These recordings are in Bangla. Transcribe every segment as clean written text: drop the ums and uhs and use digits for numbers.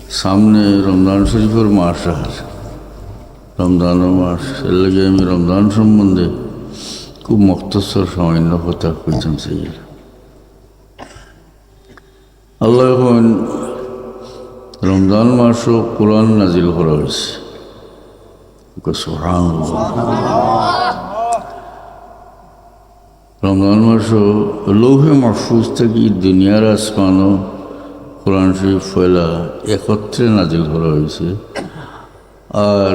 সামনে রমজান শরীফের মাস আর রমজানের মাস, এর লাগে আমি রমজান সম্বন্ধে খুব মুক্তসর সামান্য কথা কইতাম। সেই আল্লাহ এখন রমজান মাসও কোরআন নাজিল করা হয়েছে। রমজান মাসও লৌহে মাহফুজ থেকে দুনিয়ার আসমানও কোরআন শরীফ ফয়লা একত্রে নাজিল করা হয়েছে। আর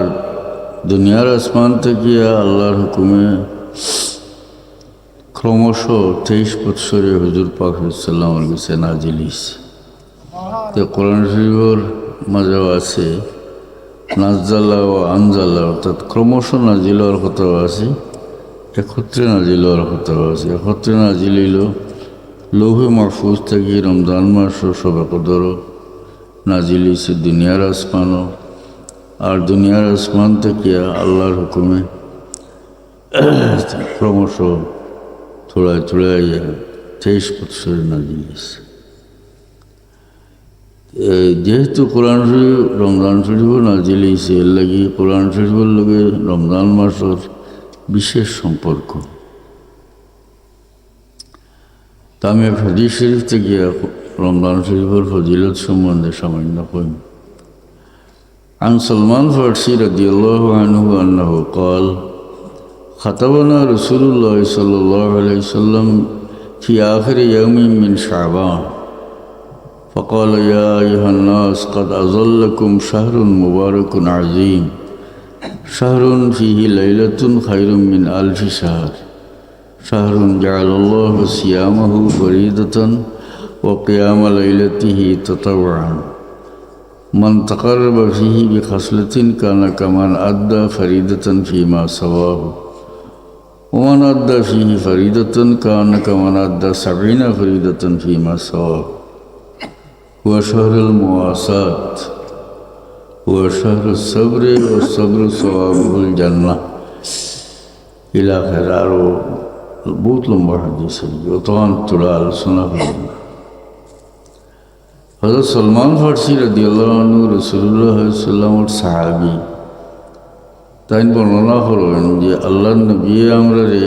দুনিয়ার আসমান থেকে আল্লাহর হুকুমে ক্রমশ 23 বৎসরে হুজুর পাক সাল্লাল্লাহু আলাইহি ওয়াসাল্লামের কাছে নাজিল হয়েছে। তো কোরআন শরীফের মাঝেও আছে নাজ্জালা ও আনজালা, অর্থাৎ ক্রমশ নাজিল হওয়ার কথাও আছে, একত্রে নাজিল হওয়ার কথাও আছে। একত্রে নাজিল হইল লৌহে মাহফুজ থেকে রমজান মাসও সবে কদরও নাজিল হয়েছে দুনিয়ার আসমানও, আর দুনিয়ার আসমান থেকে আল্লাহর হুকুমে ক্রমশ থোড়ায় থোড়ায় 23 বৎসরে নাজিল হয়েছে। যেহেতু কোরআন শরীফ রমজান শরীফও নাজিল হয়েছে, এর লাগি কোরআন শরীফের লগে রমজান মাসের বিশেষ সম্পর্ক। তা আমি হাদিস শরীফ থেকে রমজান শরীফের ফজিলত সম্বন্ধে সামান্য কই। عن سلمان الفارسي رضي الله عنه أنه قال خطبنا رسول الله صلى الله عليه وسلم في آخر يوم من شعبان فقال يا أيها الناس قد أظلكم شهر مبارك عظيم شهر فيه ليلة خير من 1000 شهر شهر جعل الله صيامه فريضة وقيام ليلته تطوعا من تقرب فيه بخصلة كان كمن أدى فريضة فيما سواه ومن أدى فيه فريضة كان كمن أدى 70 فريضة فيما سواه هو شهر المواساة هو شهر الصبر والصبر ثوابه الجنة إلى آخر। আরও বহুত লম্বা হাদিস, তখন তোরা আলোচনা হল। হযরত সলমান ফারসি রাদিয়াল্লাহু আনহু রাসূলুল্লাহ সাল্লাল্লাহু আলাইহি ওয়াসাল্লামের সাহাবী, তাই বর্ণনা করেন যে আল্লাহর নবী আমরারে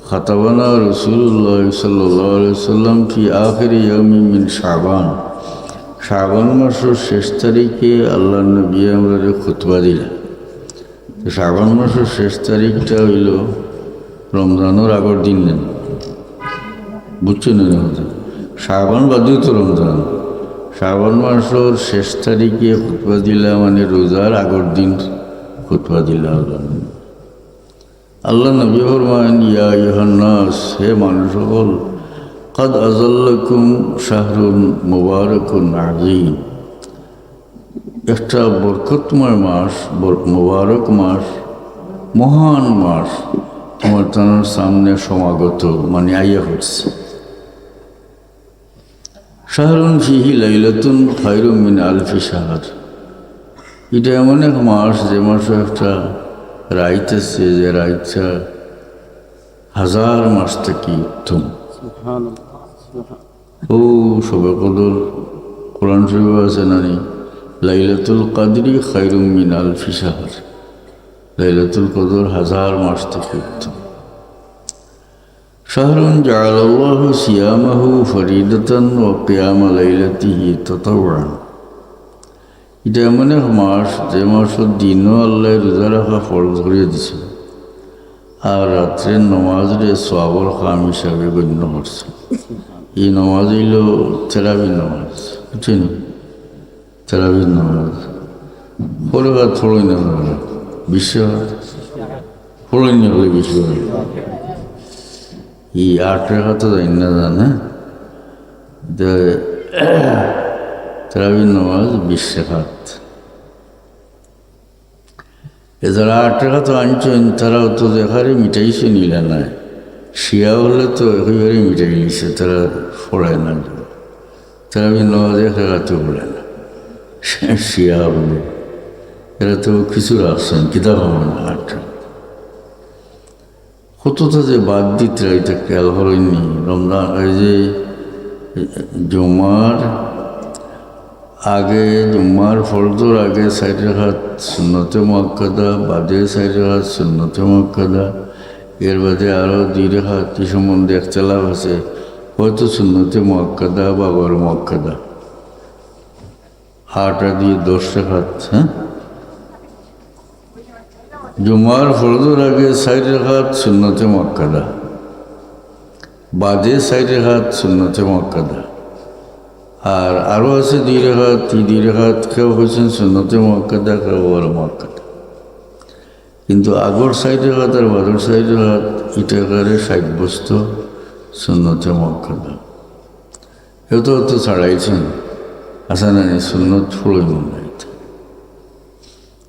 খাতাবানা রাসূলুল্লাহ সাল্লাল্লাহু আলাইহি ওয়াসাল্লাম ফি আখির ইয়াউমিন মিন শাবান, শাবান মাসের শেষ তারিখে আল্লাহর নবী আমরারে খুতবা দিলেন। শাবান মাসের শেষ তারিখটা হইল রমজানের আগের দিন নেন, বুঝছেন? শাবান বাদেও তো রমজান, শাবান মাসের শেষ তারিখে খুতবা দিলা মানে রোজার আগের দিন খুতবা দিলা। আল্লাহ নবী ফরমান ইয়া আইয়ুহান নাস, হে মানুষ সকল, কাদ আযাল্লাকুম শাহরুন মুবারাকুন আযীম, একটা বরকতময় মাস, মুবারক মাস, মহান মাস তোমার তার সামনে সমাগত মানে আইয়া হচ্ছে। শাহরুন ফিহি লাইলাতুন খায়রুম মিন 1000 শাহর, এটা এমন এক মাস যে মাসে একটা রাইত আছে, যে রাইতটা 1000 মাস থেকে উত্তম। ও সবে কদর কোরআন শরীফ আছে নানি, লাইলাতুল কদরি খায়রুম মিন 1000 শাহর, লাইলাতুল কদর 1000 মাস থেকে উত্তম। শাহরুন জাআলাল্লাহু সিয়ামাহু ফরিদাতান ওয়া কিয়ামা লাইলাতিহি তাতাওয়ান, এটা এমন এক মাস যে মাসের দিনও আল্লাহ রোজা রাখা ফরজ করিয়ে দিছে, আর রাত্রের নমাজরে সওয়াবের কাম হিসাবে গণ্য করছে। এই নমাজ হইল তেরাবির নমাজ, বুঝছেন? তেরাবির নমাজ ফরগাত ফড়ই না বিশ্ব ফড়ই না হলে বিশ্ব এই 8 টাকা তো যাই না জানে। তেরাবির নমাজ 20 টাকাত, যারা 8 টাকা তো আনছেন তারাও তো দেখারে মিটাইছে নিলে না, শিয়া হলে তো একেবারে মিটাই নিছে, তারা পড়ায় না। তেরাবির নমাজ 1 টাকাতেও পড়ে না, শিয়া বলে এরা তো কিছু রাখছেন কিতাব হবে না। 8 টাকা কতটা যে বাদ দিতে এটা খেয়াল করেননি। রমজান এই যে জুমার আগে জুম্মার ফরজর আগে 4 রাকাত সুন্নতে মুআক্কাদা, বাদে 4 রাকাত সুন্নতে মুআক্কাদা, এর বাদে আরও 2 রাকাত এই সম্বন্ধে ইখতিলাফ আছে, হয়তো সুন্নতে মুআক্কাদা বা গৈর মুআক্কাদা। 8 দিয়ে 10 রাকাত। হ্যাঁ, জুম্মার ফরজর আগে 4 রাকাত সুন্নতে মুআক্কাদা, বাদে 4 রাকাত সুন্নতে মুআক্কাদা, আর আরও আছে 2 রাকাত। এই 2 রাকাত কেউ হচ্ছেন সুন্নতে মুআক্কাদা, কেউ গৈর মুআক্কাদা। কিন্তু আগর 4 রাকাত আর বাদর 4 রাকাত এটা করে সাব্যস্ত সুন্নতে মুআক্কাদা। এও তো ছাড়াইছেন আসা না সুন্নত ফুলই মন নাই,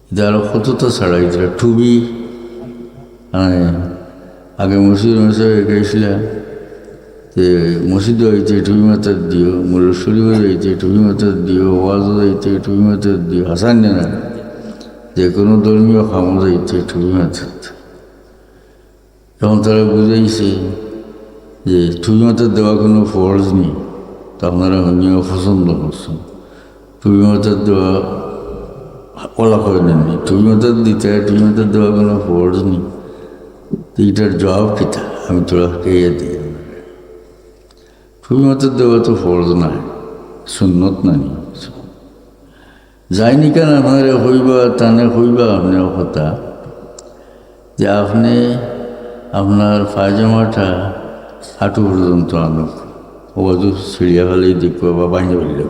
এটা আরও কতটা ছাড়াইছে। টুবি আগে মসজিদ মশাই গেছিল যে মসজিদও হইতে টুবি মাথার দিও, শরীফও যাইতে টুবি মাথার দিও, ওয়াজও যাইতে টুবি মাথার দিও, হাসান না যে কোনো ধর্মীয় খামো যাইতে টুবি মাথার। তখন তারা বুঝাইছে যে টুবি মাথার দেওয়া কোনো ফরজ নেই, তো আপনারা অন্যও পছন্দ করছেন। টুবি মাথার দেওয়া ওলা করে নেননি, টুবি মাথার দিতে টুবি মাথার দেওয়া কোনো ফরজ নেই। তো এটার জবাব কিতা আমি তোরা খেয়ে দিই। টুবি মাথার দেওয়া তো ফরজ নাই, সুন্নত নাই। যায়নি কেন আপনার হইবা টানে হইবা আপনার কথা যে আপনি আপনার পায়জামাটা হাঁটু পর্যন্ত আনুক, ওজু ছিড়িয়া ফেলেই দেখো বা বাইরে ফেলে,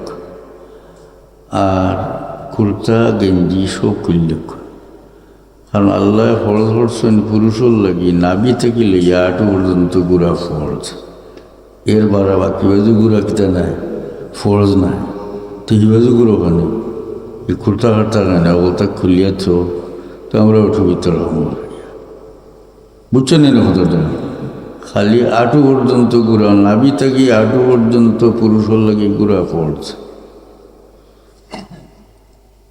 আর কুর্তা গেঞ্জি সব করলে। কারণ আল্লাহ ফরজ করছেন পুরুষের লাগি নাবি থেকে লইয়া হাঁটু পর্যন্ত গুড়া ফরজ, এর বারা বাকি বাজু গুড়া কিতা নাই ফরজ নাই। তো এই বাজু গুঁড়ো ওখানে এই কুর্তা হাঁটতা কেন ওটা খুলিয়াছ, তো আমরা ওঠু ভিতরে বুঝছেন না কথাটা। খালি আঁটু পর্যন্ত গুড়া, নাবি থেকে আঁটু পর্যন্ত পুরুষের লাগে গুড়া ফরজ।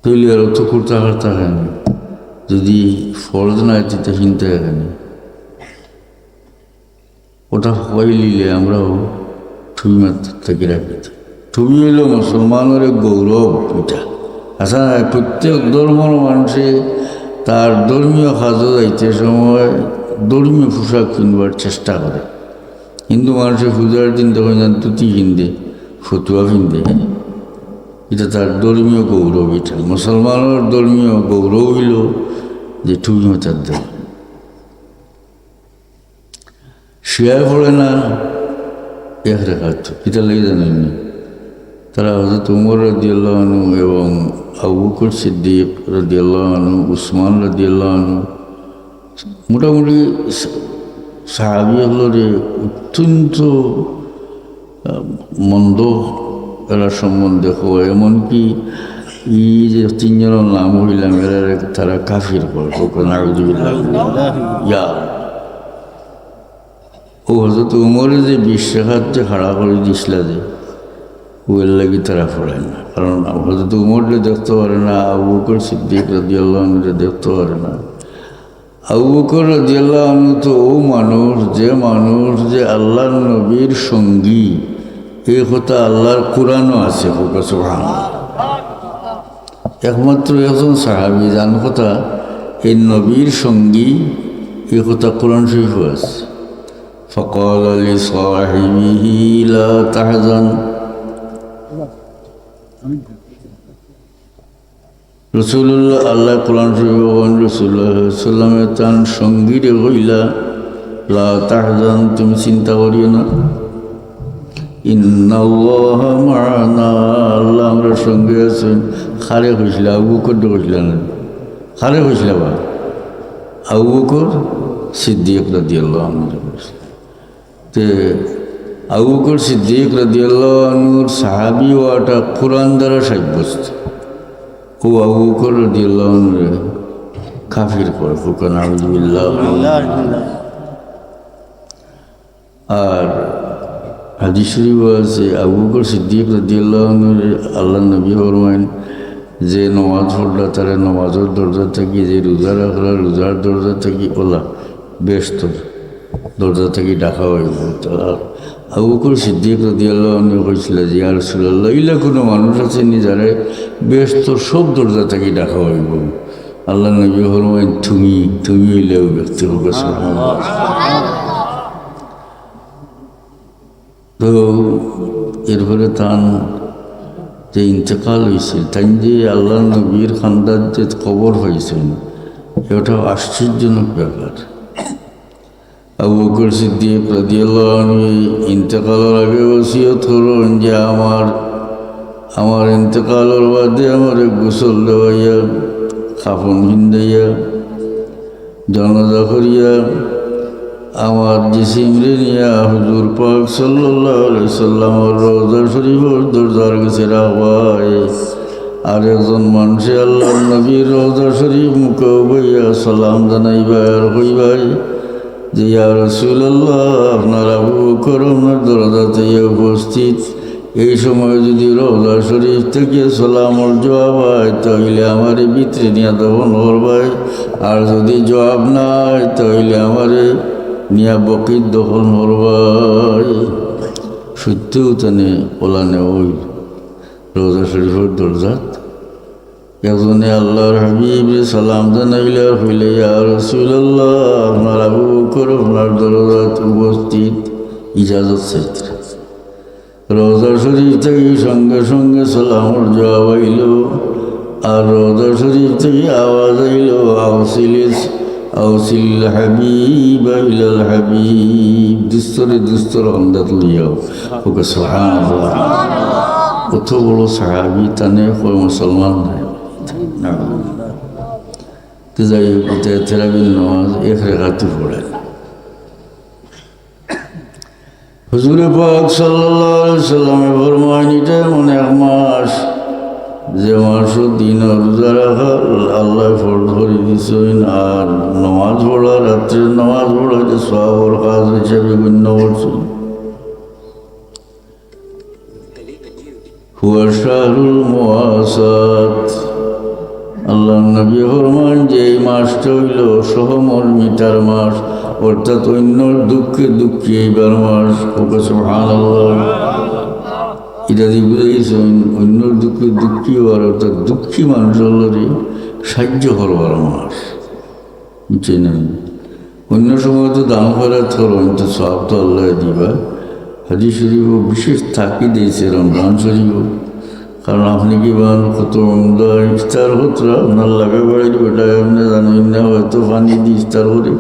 তৈলি আর অত কুর্তা হাঁটতা কেন যদি ফরজ না যেতে চিন্তা এখানে ওটা হইলিলে আমরাও টুবি মাথার থেকে রাখি। টুবি হইল মুসলমানের গৌরব। এটা আচ্ছা, প্রত্যেক ধর্মের মানুষে তার ধর্মীয় কাজে যাইতে সময় ধর্মীয় পোশাক কিনবার চেষ্টা করে। হিন্দু মানুষের পূজার দিন তখন ধুতি কিনবে, ফতুয়া কিনবে, এটা তার ধর্মীয় গৌরব। এটা মুসলমানের ধর্মীয় গৌরব হইল যে টুবি মাথার দেয়। শিয়ায় পড়ে না 1 রাকাত, এটা লেগে জানেন না তারা। হযরত উমর রাদিয়াল্লাহু আনহু এবং আবু বকর সিদ্দিক রাদিয়াল্লাহু আনহু, উসমান রাদিয়াল্লাহু আনহু, মোটামুটি সাহাবী হলরে অত্যন্ত মন্দ এরা সম্বন্ধে হয়। এমনকি এই যে 3 জনের নাম হইলাম এরা তারা কাফির করে ইয়া। ও হযরত উমরে যে 20 রাকাত যে খাড়া করে দিছিল যে ওর লাগি তারা পড়ায় না, কারণ হযরত উমরে দেখতে পারে না, আবু বকর সিদ্দিক রাদিয়াল্লাহু আনহু দেখতে পারে না। আবু বকর রাদিয়াল্লাহু আনহু তো ও মানুষ যে আল্লাহর নবীর সঙ্গী, এই কথা আল্লাহর কোরআনও আছে। সুবহানাল্লাহ, একমাত্র একজন সাহাবী জান কথা এই নবীর সঙ্গী, এই কথা কোরআন শরীফে আছে। فقال لصاحبه لا تحزن, রসুল্লাহ আল্লাহ কোরআন শরীফে রসুল্লাহ সাল্লামের তার সঙ্গীরে হইলা লা তাহজান, তুমি চিন্তা করিও না, ইন্নাল্লাহা মা'ানা, আল্লাহ আমরা সঙ্গে আছেন। খারে হয়েছিল আবু বকর হয়েছিল না, খারে হয়েছিল বা আবু বকর সিদ্দিক রাদিয়াল্লাহু আনহু। তে আবু বকর সিদ্দিক রাদিয়াল্লাহু আনহুর সাহাবী হওয়াটা কোরআন দ্বারা সাব্যস্ত। ও আবু বকর রাদিয়াল্লাহু আনহু কাফির করে ফুকান আউযুবিল্লাহ। আর হাদিস শরীফে আছে আবু বকর সিদ্দিক রাদিয়াল্লাহু আনহু আল্লাহর নবী ফরমায়েন যে নামাজ পড়লা তারা নামাজের দরজা থেকে, যে রোজা রাখলা রোজার দরজা থেকে ওলা বেশতর দরজা থেকে ডাকা হইব। আবু বকর সিদ্দিক রাদিয়াল্লাহু আনহু কইছিল যে ইয়া রাসূলুল্লাহ, ইলা কোনো মানুষ আছে নি যারে বেহেশতের সব দরজা থেকে ডাকা হইব? আল্লাহ নবী ফরমায় তুমি হইলে ওই ব্যক্তি। হোক সুবহানাল্লাহ। তো এরপরে তান যে ইন্তেকাল হয়েছে, তাই যে আল্লাহ নবীর খান্দার যে কবর হয়েছেন, এটা আশ্চর্যজনক ব্যাপার। আবু বকর সিদ্দিক রাদিয়াল্লাহু আনহু ইন্তেকালের আগে ওসিয়ত করলেন যে আমার ইন্তেকালের বাদে আমার গোসল দেওয়াইয়া, কাফন বিন্দাইয়া, জানাজা করিয়া আমার জিসিমরে নিয়া হুজুর পাক সাল্লাল্লাহু আলাইহি সাল্লামের রওজা শরীফের দরজার কাছে রাখবাই। আর একজন মানুষে আল্লাহর নবীর রওজা শরীফ মুখে বইয়া সালাম জানাইবাই আর কইবাই যে ইয়া রাসূলুল্লাহ, আপনার আবু বকর আপনার দরজাতে উপস্থিত। এই সময় যদি রওজা শরীফ থেকে সালামর জবাব হয় তাহলে আমারে ভিতরে নিয়ে দফন করবাই, আর যদি জবাব না হয় তাহলে আমারে নিয়া বকির দখল করবাই। সত্যিও তানে ওলানে ওই রওজা শরীফের দরজাত একজনে আল্লাহর হাবিব সালাম জানাইলে আর হইলে ইয়া রাসূলুল্লাহ, আপনার আবু বকর আপনার দরজাত উপস্থিত, ইজাজত চাইতে। রওজা শরীফ থেকে সঙ্গে সঙ্গে সালামর জবাব আইল, আর রওজা শরীফ থেকে আওয়াজ আইল আওসিল হাবিব ইলাল হাবিব, দুস্তর হন্দাত লইয়াও। ওকে সুবহানাল্লাহ। কত বড় সাহাবী, তানে কয় মুসলমান নাই। তো যাই হোক, তেরাবির নামাজ এক রেখাতে পড়েন। হুজুরে পাক সাল্লাল্লাহু আলাইহি সাল্লামে ফরমায়, এটা এমন এক মাস যে মাসও দিন রোজা রাখা আল্লাহ ফরজ করে দিয়েছেন, আর নামাজ পড়া, রাত্রের নামাজ পড়া যে সওয়াবের কাজ হিসেবে গণ্য করছেন। হুয়া শাহরুল মুওয়াসাত, আল্লাহ নবী ফরমান যে এই মাসটা হইল সহমর্মিতার মাস, অর্থাৎ অন্যর দুঃখে দুঃখী এইবার মাস। ওকে সুবহানাল্লাহ। এটা দিয়ে বুঝাইছেন অন্যর দুঃখে দুঃখী হওয়ার, অর্থাৎ দুঃখী মানুষগুলোরই সাহায্য করবার মাস, বুঝছেন? অন্য সময় তো দান করার ধরুন তো সব তো আল্লাহ দিবা। হাদিস শরীফও বিশেষ থাকি দিয়েছে রমজান শরীফও, কারণ আপনি কি বান কত ইফতার হতো আপনার লাগা বাড়ি ওটা আপনি জানেন না, হয়তো পানি দিয়ে ইফতার করে,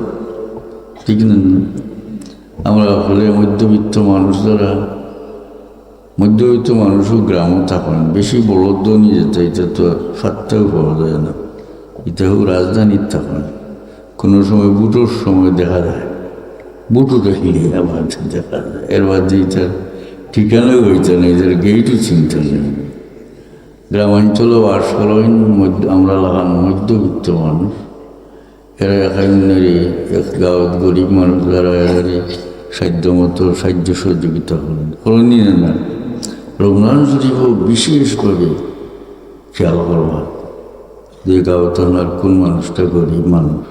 ঠিক না? আমরা হলে মধ্যবিত্ত মানুষ, যারা মধ্যবিত্ত মানুষও গ্রামও থাকেন, বেশি বলদ নিয়ে যেতে, এটা তো ফাত্তাও পাওয়া যায় না। এটাও রাজধানীর থাকেন, কোনো সময় বুটোর সময় দেখা যায়, বুটো দেখিলে আবার দেখা যায়। এর বাদে এটার ঠিকানাও হইতে না, এটার গেটও চিন্তা নেই। গ্রামাঞ্চলে বাস করেন আমরা লাগান মধ্যবিত্ত মানুষ, এরা এখানে এক গাঁৱত গরিব মানুষ, যারা এরারে সাধ্য মতো সাহায্য সহযোগিতা করেন না। রমজান শরীফও বিশেষভাবে খেয়াল করবা যে গাঁৱত আপনার কোন মানুষটা গরিব মানুষ,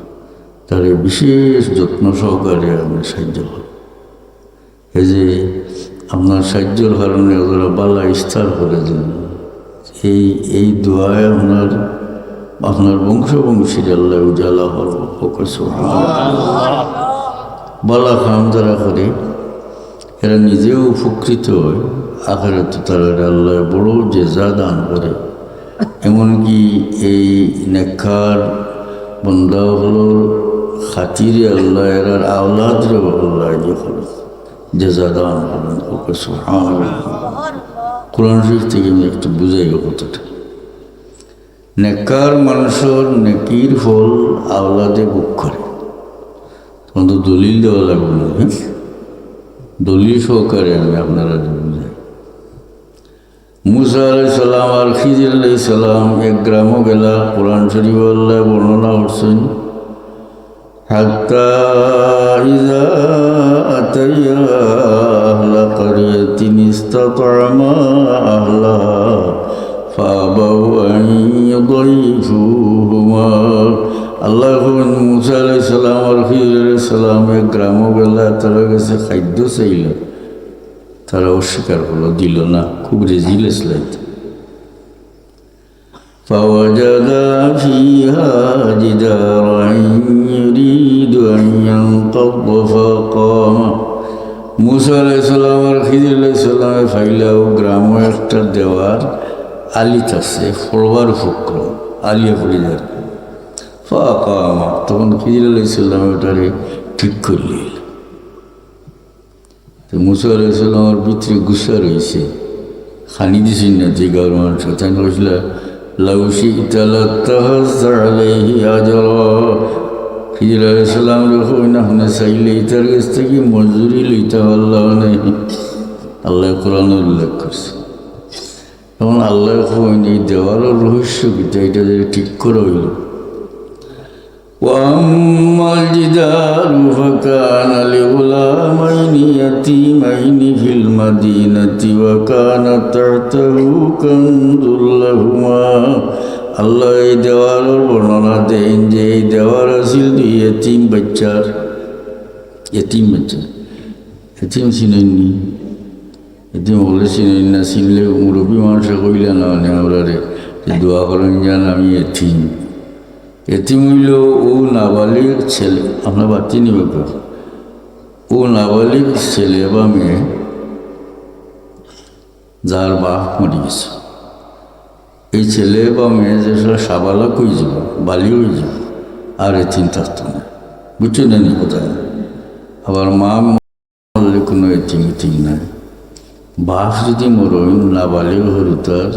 তার বিশেষ যত্ন সহকারে আমরা সাহায্য করি। এই যে আপনার সাহায্যের কারণে ওরা বালা ইস্তার করে দেন, এই দোয়ায় আপনার বংশীর আল্লাহ উজালা হল। বালা খাম যারা করে এরা নিজেও উপকৃত হয়, আখিরাতে তারা আল্লাহ বড় জেজা দান করে। এমনকি এই নেককার বান্দা হলো খাতিরে আল্লাহ এরার আওলাদরে আল্লাহ জেজা দান করেন। ওকে সুবহানাল্লাহ। কোরআন শরীফ থেকে আমি একটু বুঝাই কথাটা। নেককার মানুষের নেকির ফল আওলাদে ভোগ করে, তখন তো দলিল দেওয়া লাগবে না, হ্যাঁ? দলিল সহকারে আমি আপনারা বুঝাই। মুসা আলাইহিস সালাম আর খিজির আলাইহিস সালাম এক গ্রামও গেলা, কোরআন শরীফ আল্লাহ বর্ণনা করছেন, হাত্তা ইযা আতাইয়া আহলা ক্বরিয়াতিন ইসতাতআমা আহলাহা ফাআবাউ আন ইউদাইফুহুমা। আল্লাহ মুসা আলাইহিস সালাম আর খিজির আলাইহিস সালাম এক গ্রামও গেলা, তারা কাছে খাদ্য চাইল, তারা অস্বীকার করলো, দিল না, খুব রেজিলেস লাগতো। فوجد فيها جدارا يريد أن ينقض فقام মুসা আলাইহিস সালাম আর খিজির আলাইহিস সালামের ফাইলাও গ্রামও একটা দেওয়ার আলিত আছে, ফোড়বার ফুক্র আলিয়া পড়ে যার ফাকামা। তখন খিজির আলাইহিস সালাম ওটারে ঠিক করলি। তো মুসা আলাইহিস সালামের ভিতরে গুসা রয়েছে, খানি দিছেন না যে গাঁর মানুষ, তাই বলছিল লাউ শি'তা লাত্তাখাযতা আলাইহি আজরা। খিজির আলাইহিস সালাম যখন আপনি চাইলে তার কাছ থেকে মজুরি লইতে পারলাম না। আল্লাহ কোরআনে উল্লেখ করছে। তখন আল্লাহ এই দেওয়ারও রহস্য কিতা, এটা যে ঠিক করে হইল। وأما الجدار فكان لغلامين يتيمين في المدينة وكان تحته كنز لهما। আল্লাহ এই দেওয়ারের বর্ণনা দেন যে এই দেওয়ার আছিল দুই এতিম বাচ্চার। এতিম বাচ্চা, এতিম চিনেননি? এতিম বলে চিনেন না, চিনলে মুরব্বী মানুষে কইলে না আমরা রে দোয়া করেন যান আমি এতিম। এতিম হইল ও নাবালিক ছেলে, আপনার বাতি নিবে, ও নাবালিক ছেলে বা মেয়ে যার বাপ মরে গেছে। এই ছেলে বা মেয়ে যে সাবালক হয়ে যাব, বালি হয়ে যাব, আর এতিম থাকতো না। বুঝছো না নি কোথায়? আবার মা মরলে কোনো এতিম এতিম নাই। বাপ যদি মরইন নাবালিক হরুতার,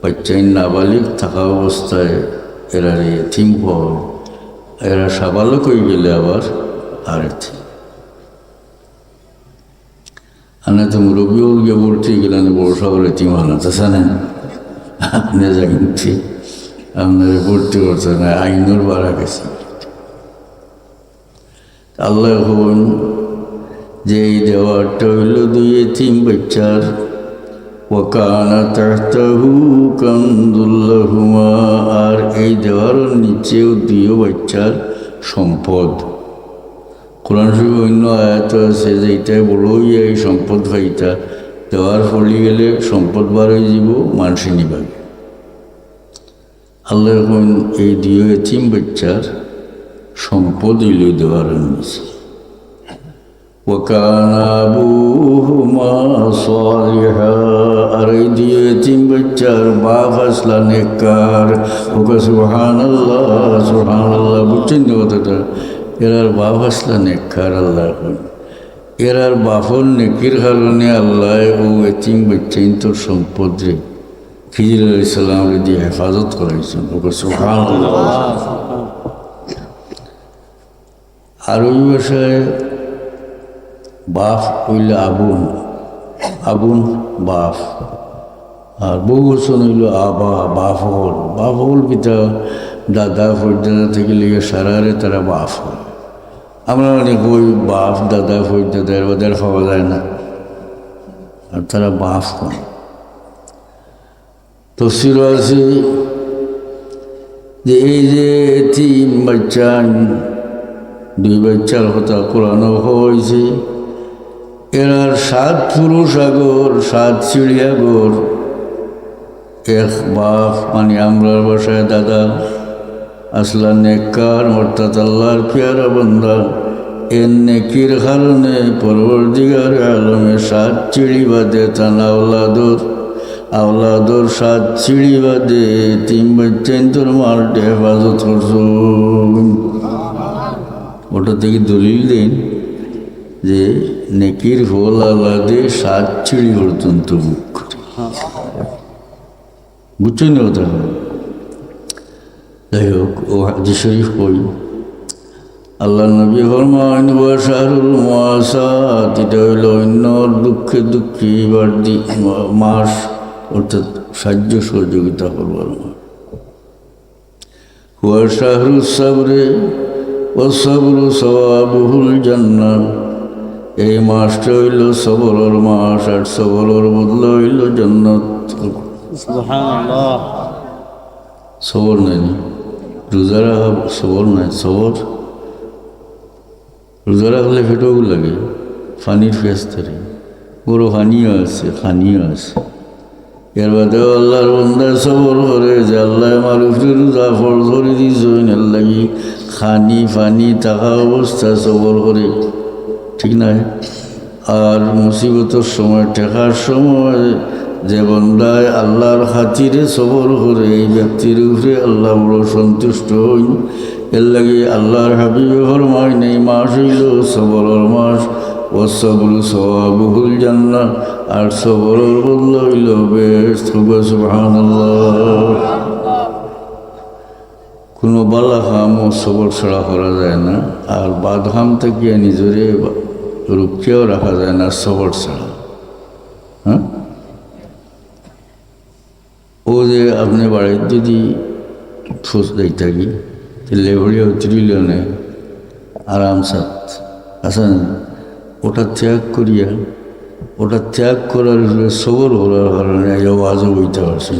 বাচ্চাই নাবালিক থাকা অবস্থায় এরা এতিম হয়, এরা সাবালক হয়ে গেলে আবার আর এতিম। আনা তো মুরব্বী হল গিয়ে বলতে গেলেন বড় সবার এতিম হলো, তা জানেন আপনি জানছি আপনারা পড়তে পারছেন না, আইনুর বাড়া গেছে। আল্লাহ হন যে এই দেওয়ারটা হইল দুই এতিম বাচ্চার। ওয়াকানা তাহতাহু কানজুল লাহুমা, আর এই দেওয়ারের নিচেও দুই বাচ্চার সম্পদ। কোরআন শরীফে অন্য আয়াত আছে যে এইটাই বড় এই সম্পদ ভাইটা দেওয়ার ফলি গেলে সম্পদ বার হয়ে যাব, মানুষে নিবাগে। আল্লাহ এখন এই দুই এতিম বাচ্চার সম্পদ হইল দেওয়ারের নিচে। ওয়াকানা আবুহুমা সালিহা, আর এই দুই এতিম বাচ্চার বাপ আসলা নেককার। ওকে সুবহানাল্লাহ সুবহানাল্লাহ, বুঝছেন না কথাটা? এরার বাপ আসলা নেককার। আল্লাহ এরার বাপর নেকির কারণে আল্লাহ ও এতিম বাচ্চাইন তোর সম্পদ রে খিজির আলাইহিস সালাম দিয়ে হেফাজত করাইছেন। ওকে সুবহানাল্লাহ। আর ওই ভাষায় বাপ হইল আবুন, আবুন বাপ, আর বহু বছর হইল আবা বাপ হল। বাপ হল পিতা দাদা ফৈদাদা থেকে লিগে সারারে তারা বাপ হল। আমরা অনেক ওই বাপ দাদা ফৈদাদা এর বাদের পাওয়া যায় না, আর তারা বাপ হল। তফসির আছে যে এই যে এতিম বাচ্চা দুই বাচ্চার কথা কোরআন হয়েছে। এরার 7 পুরুষ আগর 7 চিড়িয়াগর, এক বাপ মানে আমরার বাসায় দাদা আসলা নেককার, অর্থাৎ আল্লাহর পেয়ারা বান্দা। এর নেকির কারণে পরবর্তীকার আলমে 7 চিড়ি বাদে তানা আওলাদর 7 চিড়ি বাদে 3 বাচ্চাইন তোর মালটা হেফাজত করছো। ওটা থেকে দলিল দেন যে নেকির ফল আল্লাদে 7 চিড়ি পর্যন্ত বুক করে। বুঝছেন না ওটা? যাই হোক, ও হাদিস শরীফ কই আল্লাহ নবী ফরমান ওয়া শাহরুল মুআসাত, এটা হইল অন্যর দুঃখে দুঃখী বাড়ি মাস, অর্থাৎ সাহায্য সহযোগিতা করবার মাস। ওয়া শাহরুস সাবরে ও সবরু সওয়াবুহুল জান্নাহ, এই মাসটা হইল সবরের মাস, আর সবরের বদলা হইল জান্নাত। সুবহানাল্লাহ। সবর নাই, রোজা রাখা সবর নাই। সবর রোজা রাখলে ফেটেও লাগে, পানির ফেস ধরে, বড় হানিও আছে, খানিও আছে। এর বাদেও আল্লাহর বন্দায় সবর করে যে আল্লাহ আমার উপরে রোজা ফরজ করে দিয়েছে, এর লাগি খানি ফানি থাকা অবস্থায় সবর করে, ঠিক নয়? আর মুসিবতের সময়, ঠেকার সময় যে বন্দায় আল্লাহর খাতিরে সবর করে, এই ব্যক্তির উপরে আল্লাহ বড় সন্তুষ্ট হই। এর লাগে আল্লাহর হাবিবে ফরমায় নেই মাস হইল সবরের মাস, ও সবরু সওয়াবুহুল জান্নাহ, আর সবরের বদলা হইল বেহেশত। সুবহানাল্লাহ। কোনো বালা কাম ও সবর ছাড়া করা যায় না, আর বাদ কাম থেকে নিজরে রুকিয়েও রাখা যায় না সবর ছাড়া। হ্যাঁ, ও যে আপনি বাড়ির যদি ঠোস দেই থাকি, লেবড়িয়া উতরিল নেই আরাম সাথ আসেন, ওটা ত্যাগ করিয়া, ওটা ত্যাগ করার সবর হওয়ার কারণে আওয়াজও বইতে পারছে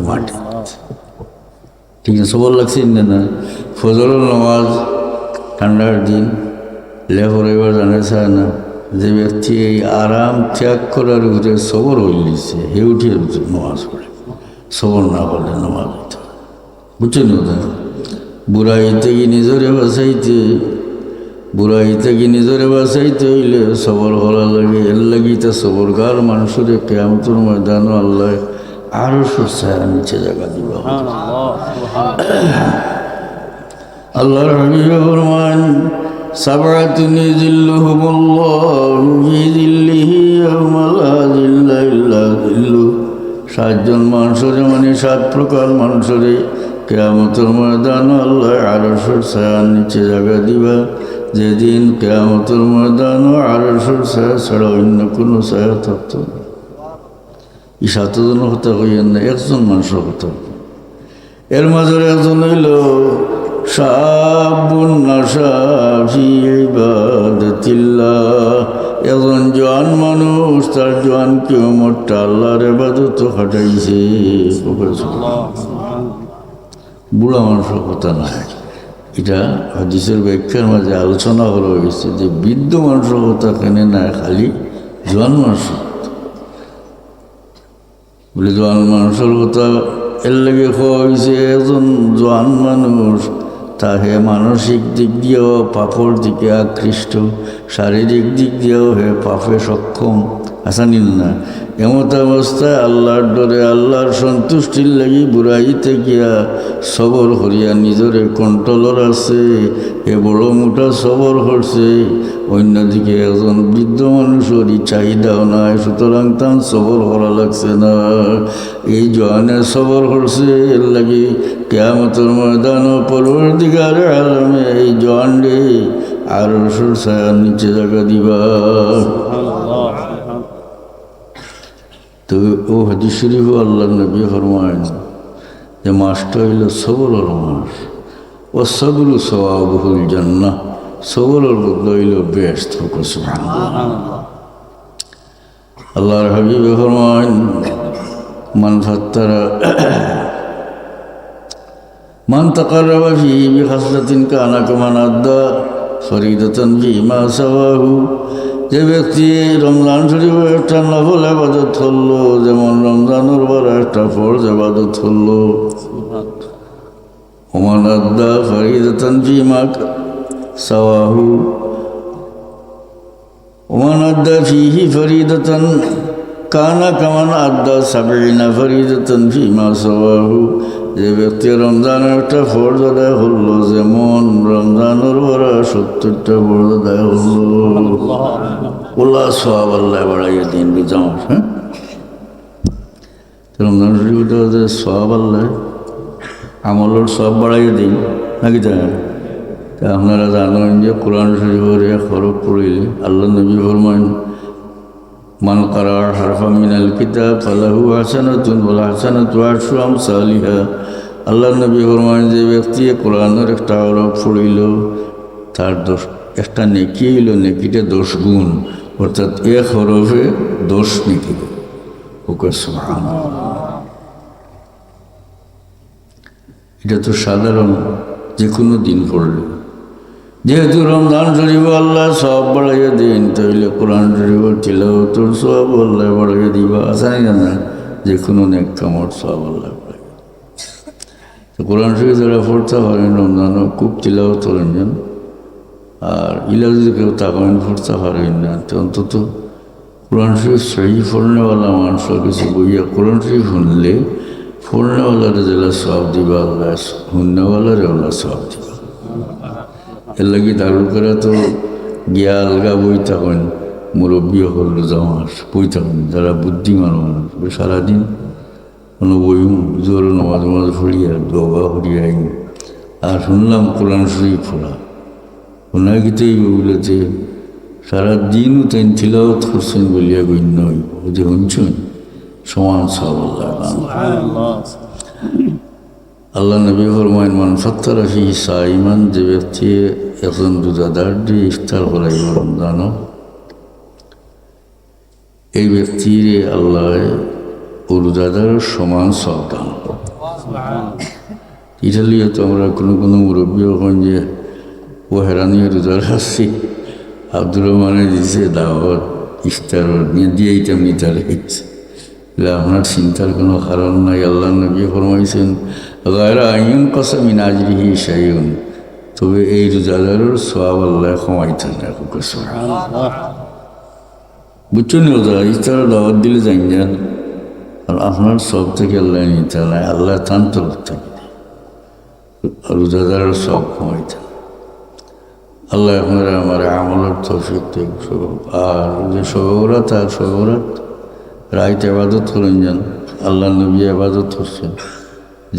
মাঠে, ঠিক আছে? সবর লাগছে না? ফজরের নামাজ ঠান্ডার দিন লেবর এবার জানা চায় না, যে ব্যক্তি এই আরাম ত্যাগ করার উপরে সবর হইলিছে, হে উঠিয়ে নামাজ পড়ে। সবর না করলে নামাজ হইতে হয়, বুঝছেন? ওটা বুড়াইতে কি নিজরে বাঁচাইতে, বুড়াইতে কি নিজরে বাঁচাইতে হইলে সবর করা লাগে। এর লাগি তা সবরকার মানুষের কিয়ামতের ময়দানও আল্লাহ আরো ছায়ার নিচে জায়গা দিব। আল্লাহর হাবিবে ফরমান সাবআতুন ইযিল্লুহুমুল্লাহু ফি যিল্লিহি ইয়াওমা লা যিল্লা ইল্লা যিল্লুহু। 7 জন মানুষের, মানে 7 প্রকার মানুষের কিয়ামতের ময়দানে আল্লাহ আরশের ছায়ার নিচে জায়গা দিবা, যেদিন কিয়ামতের ময়দানে আরশের ছায়া ছাড়া অন্য কোনো ছায়া থাকতো না। এই 7 জনের কথা কইয়েন না, একজন মানুষের কথা। এর মাঝে একজন হইল শাবুন নাশা ফি ইবাদাতিল্লাহ, একজন জোয়ান মানুষ, তার জোয়ান কেউ মোটটা আল্লাহর ইবাদত খাটাইছে। বুড়া মানুষের কথা নাই, এটা হাদিসের ব্যাখ্যার মাঝে আলোচনা করা হয়েছে যে বৃদ্ধ মানুষের কথা কেনে নাই, খালি জোয়ান মানুষের বলে। জোয়ান মানুষের কথা এর লেগে খাওয়া হয়েছে, একজন জোয়ান মানুষ তাহে মানসিক দিক দিয়েও পাপর দিকে আকৃষ্ট, শারীরিক দিক দিয়েও হে পাপে সক্ষম, আসানিল না? এমত অবস্থায় আল্লাহর ডরে, আল্লাহর সন্তুষ্টির লাগি বুড়াইতে গিয়া সবর করিয়া নিজরে কন্ট্রোলর আছে, এ বড় মোটা সবর করছে। অন্যদিকে একজন বৃদ্ধ মানুষের চাহিদাও নাই, সুতরাং তার সবর করা লাগছে না। এই জওয়ানের সবর করছে, এর লাগি কিয়ামতের ময়দান পরবর্তীকার আলমে এই জওয়ান রে আরশের ছায়ার নিচে জায়গা দিবা। তো ও হাদিস শরীফ আল্লাহ নবী ফরমায়েন যে মাসটা হইল সবরের মাস, ও সবরু সওয়াবুহুল জান্নাহ, সবরের বদলা হইল বেহেশত। সুবহানাল্লাহ। আল্লাহর হাবিব ফরমায়েন মান ফাত্তারা মান তাকাররাবা ফিহি বিখাসলাতিন কানা কামান আদ্দা ফরিদাতান ফিমা সাওয়াহু। যে ব্যক্তি রমজান শরীফের একটা নফল ইবাদত করলো, যেমন রমজানের পর একটা ফরজ ইবাদত করলো, ওমান আদ্দা ফরিদাতান ফিমা সাওয়াহু, ওমান আদ্দা ফিহি ফরিদাতান কানা কামান আদ্দা সাবঈনা ফরিদাতান ফিমা সাওয়াহু। যে ব্যক্তি রমজানের একটা ফরজ আদায় হলো, যেমন রমজানের পরে 70টা ফরজ আদায় হলো, ওলা সওয়াব আল্লাহ বাড়াইয়া দিন বুঝাম। হ্যাঁ, রমজান শরীফটা যে সওয়াব আল্লাহ আমলের সব বাড়াইয়া দিন নাকি? তা আপনারা জানেন যে কোরআন শরীফের এক হরফ পড়িলে আল্লাহ নবী ফরমায়েন মান কারা হারফা মিনাল কিতাব ফালাহু হাসানাতুন ওয়াল হাসানাতু আশরু আমসালিহা। আল্লাহ নবী ফরমায়েন যে ব্যক্তি কোরআনের একটা হরফ পড়িল, তার একটা নেকি হইল, নেকিটা 10 গুণ, অর্থাৎ এক হরফে 10 নেকি। সুবহানাল্লাহ। এটা তো সাধারণ যে কোনো দিন পড়লে, যেহেতু রমজান শরীফ আল্লাহ সব বাড়াইয়া দিন, তাইলে কোরআন শরীফ তিলাওয়াতুর সওয়াব আল্লাহ বাড়াইয়া দিবা। আসানি না যে কোনো নেক কামর সওয়াব আল্লাহ বাড়াইয়া। তো কোরআন শরীফ যারা পড়তে পারেন রমজানও খুব তিলাওয়াত করেন যেন, আর ইলা যদি কেউ তাকামেন পড়তে পারেন না, তো অন্তত কোরআন শরীফ সহি পড়নেওয়ালা মানুষের কিছু বইয়া কোরআন শরীফ শুনলে পড়নেওয়ালারে যেটা সওয়াব দিবা আল্লাহ, শুননেওয়ালারে আল্লাহ সওয়াব দিবা। এর লাগি দারুল করে তো গিয়া আলগা বই থাকেন, মুরব্বী হল জামাস বই থাকেন, যারা বুদ্ধিমান মানুষ সারাদিন কোনো বই জোর নমাজ মাজ ফড়িয়া দোয়া ফড়িয়া আইন। আর শুনলাম কোরআন শরীফ পড়া, ওনার গীতেই বলে যে সারাদিনও তাই তিলাওয়াত করছেন বলিয়া গণ্য হইব, যে শুনছেন সমান সওয়াব আল্লাহ। আল্লাহ নবী ফরমায়েন মান ফাত্তারা ফিহি সাইমান, যে ব্যক্তি এখন রোজাদার দিয়ে ইফতার করাইব রমজানও, এই ব্যক্তির আল্লাহ ও রোজাদারের সমান সওয়াব দান। ইটালিও তো আমরা কোনো মুরব্বী হন যে ও হেরানিও রোজা রাখছি, আব্দুর রহমানের দিছে দাওয়াত ইফতার নিয়ে দিয়েই তেমনি তার হচ্ছে, আপনার চিন্তার কোনো কারণ নাই। আল্লাহ নবী ফরমাইছেন গায়রা আইন কসমিন আজরিহি শাইউন, তবে এই রোজাদারের সওয়াব আল্লাহ কমাইতেন না। বুঝছেন রোজা ইফতার দাওয়াত দিলে যাই যান, আর আপনার সব থেকে আল্লাহ নিতে নাই, আল্লাহ তান তরফ থেকে রোজাদারের সব কমাইতেন। আল্লাহ আপনারা আমার আমলের তৌফিক দেখ। আর যে সবরাত আর সবরাত রাইত আবাদত করেন যান, আল্লাহ নবী আবাদত করছেন,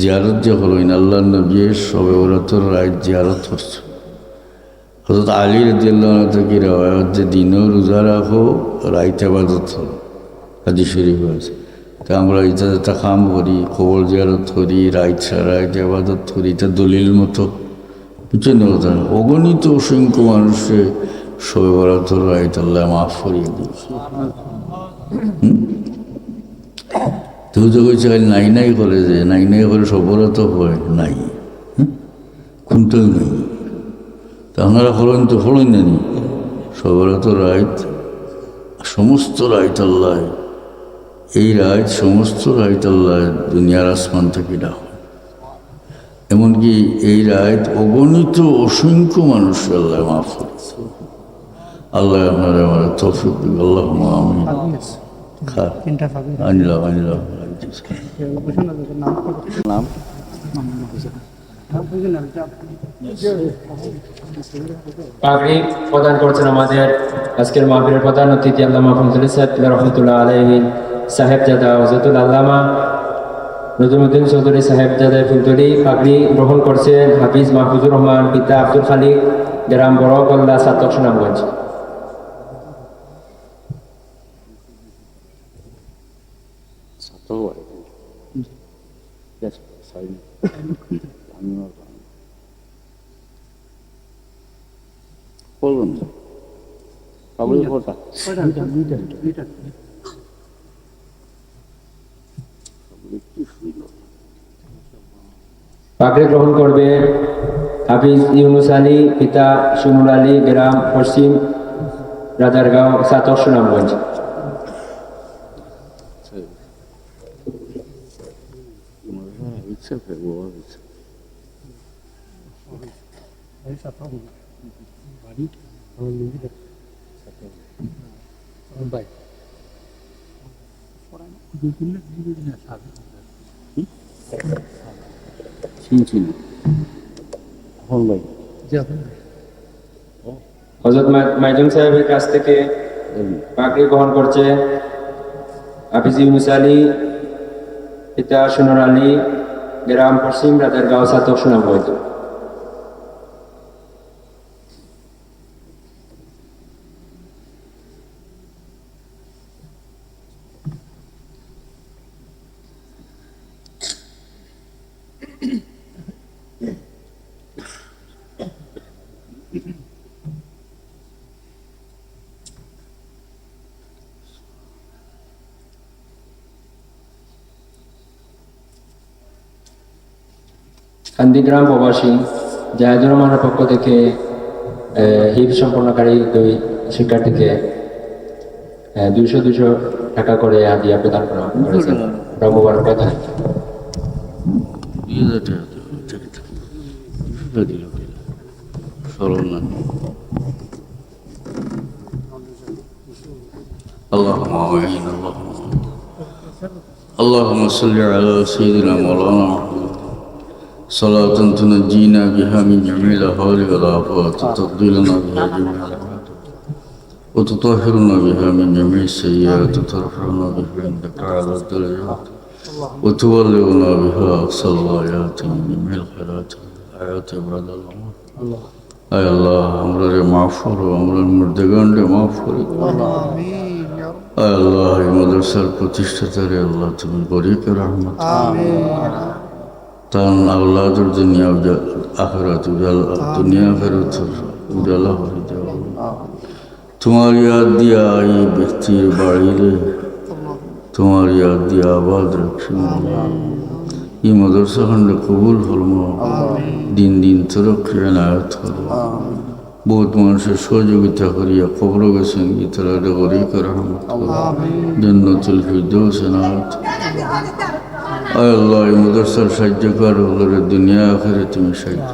জিয়ারত যে হলেন আল্লাহ নবী সবে ওরাতর রাইত জিয়ারত করছেন। হযরত আলী রাদিয়াল্লাহু আনহু থেকে রওয়ায়াত যে দিনও রোজা রাখো রাইত আবাদত করো, হাদিস শরীফ আছে। তা আমরা এটা যেটা কাম করি, কবর জিয়ারত করি, রাইত রাইত আবাদত করি, এটা দলিল মতো বুঝছেন কথা। অগণিত অসংখ্য মানুষের সবে বরাতর রাইত আল্লাহ মাফ করিয়ে দিয়েছে। তুই তো কইছে নাই নাই করে, যে নাই নাই করে সবরাত হয় নাই, কোনটাই নাই। তা আপনারা ফলন তো ফলন জানি সবরাত রাইত, সমস্ত রাইত আল্লাহ, এই রাইত সমস্ত রাইত আল্লাহ দুনিয়ার আসমান থেকে ডাক। এমনকি এই রাইত অগণিত অসংখ্য মানুষ আল্লাহ মাফ করেছে। আল্লাহ আপনারা আমার তৌফিক দিন, আল্লাহ আমিন। আনিলাম আনিলাম নাম পাগড়ি প্রদান করছেন আমাদের আজকের মাহফিলের প্রধান অতিথি আল্লামা ফজলুল সাহেব রহমতুল্লাহ আলাইহি সাহেবজাদা হযরতুল আল্লামা নজরুদ্দিন চৌধুরী সাহেবজাদা ফুলতলি। পাগড়ি গ্রহণ করছেন হাফিজ মাহফুজুর রহমান, পিতা আব্দুল খালিক, গ্রাম বড়গল্লা, সাতক সুনামগঞ্জ। বলবেন পাগড়ি গ্রহণ করবে হাফিজ ইউনুস আলী, পিতা সুনুর আলী, গ্রাম পশ্চিম রাজারগাঁও, সাতক সুনামগঞ্জ। হযরত মাইজুম সাহেবের কাছ থেকে পাগড়ি গ্রহণ করছে হাফিজ ইউনুস আলী, পিতা সুনুর আলী, গ্রাম পশ্চিম রাজারগাঁও, সাতক সুনামগঞ্জ। কান্দিগ্রাম প্রবাসী জাহেদুর রহমানের পক্ষ থেকে হিফজ সম্পন্নকারী দুই শিক্ষার্থীকে 200 টাকা করে হাদিয়া প্রদান করা করেছেন। মোবারকবাদ। اللهم صل على سيدنا مولانا محمد صلاة تنجينا بها من جميع الأهوال والآفات وتقضي لنا بها جميع الحاجات وتطهرنا بها من جميع السيئات وترفعنا بها عندك على الدرجات وتبلغنا بها أقصى الغايات من جميع الخيرات والحياة بعد الموت. أي الله أمر معفور وأمر المردقان معفور. أي الله مدرسة প্রতিষ্ঠাতারে আল্লাহ তুমি বরিক রহমত তার আওলাদের দুনিয়া আখিরাত দুনিয়া আখিরাত উজালা করে দাও। তোমার ইয়াদ দিয়া এই ব্যক্তির বাড়িরে তোমার ইয়াদ দিয়া আবাদ রাখছো। এই মাদ্রাসা খন্ডে কবুল ফরমাও, দিন দিন তরক্কি এনায়েত করো। বহুত মানুষের সহযোগিতা করিয়া কবর গেছেন গীতারা গরিক রহমত করো, জান্নাতুল ফিরদৌস এনায়েত। আয় আল্লাহ এই মাদ্রাসার সাহায্যকার হলরে দুনিয়া আখিরাতে তুমি সাহায্য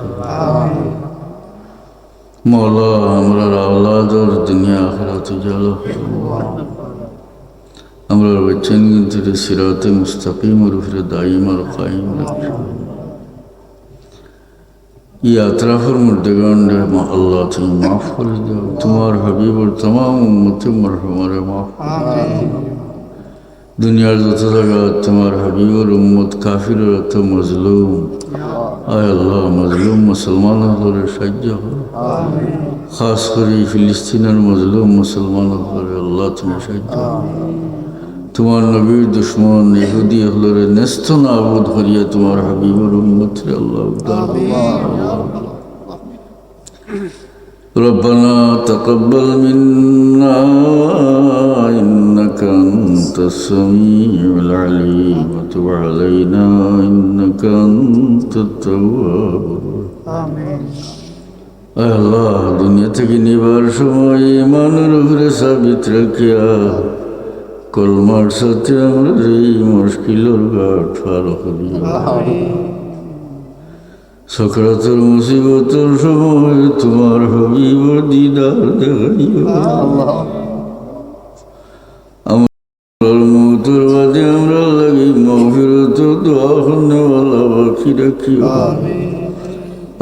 মওলা। আমরা আওলাদর দুনিয়া আখিরাতে জালো। আমরা বচ্চন কিন্তু সিরাতে মুস্তাকিমের উপরে দায়ীম আর কায়েম রাখো। এই আতরাফের মুর্দেগান্ডে আল্লাহ তুমি মাফ করে দাও। তোমার হাবিবর तमाम উম্মতে মারহুমারে মাফ করে দাও। দুনিয়ার যত জায়গা তোমার হাবিবর উম্মত কাফিররা তো মজলুম। আয় আল্লাহ মজলুম মুসলমান হলে সাহায্য করো। খাস করে ফিলিস্তিনের মজলুম মুসলমান হলে আল্লাহ তুমি সাহায্য করো। তোমার নবীর দুশ্মন ইহুদি হলরে ন্যস্ত নাবুদ করিয়া তোমার হাবিবর উম্মতরে আল্লাহ উদ্ধার করো। ربنا تقبل منا إنك أنت السميع العليم وتب علينا إنك أنت التواب الرحيم. আল্লাহ দুনিয়া থেকে নিবার সময় ইমানের উপরে সাবিত রাখিয়া কলমার সাথে আমরা এই মুশকিলের ঘাট পার করিয়া সকরাতের মুসিবতের সময় তোমার হাবিবর দিদার দেখাইও। আমার মৌতের বাদে আমরা লাগি মাগফিরাত দোয়া করনেওয়ালা বাকি রাখিও।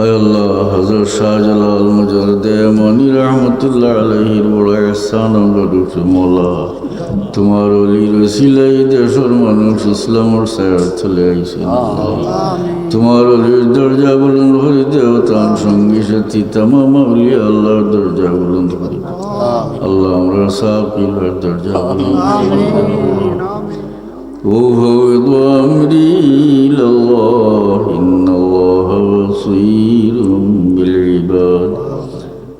আয় আল্লাহ হযরত শাহজালাল মুজাদ্দিদ মানি রহমাতুল্লাহ আলাইহির বড় ইহসান আমরা রূপে মওলা তোমার ওলির ওসিলায় দেশের মানুষ ইসলামের ছায়া চলে আইছে। তোমার ওলির দরজা বুলন্দ করে দেও, তার সঙ্গী সাথী তামাম আউলিয়া আল্লাহর দরজা বুলন্দ করে দেও। আল্লাহ আমরা সাকিবের দরজা বুলন্দ করে দেও। وفوض أمري إلى الله إن الله بصير بالعباد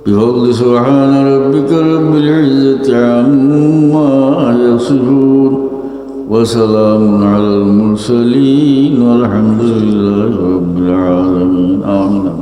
بفضل سبحان ربك رب العزة عما يصفون وسلام على المرسلين والحمد لله رب العالمين آمين.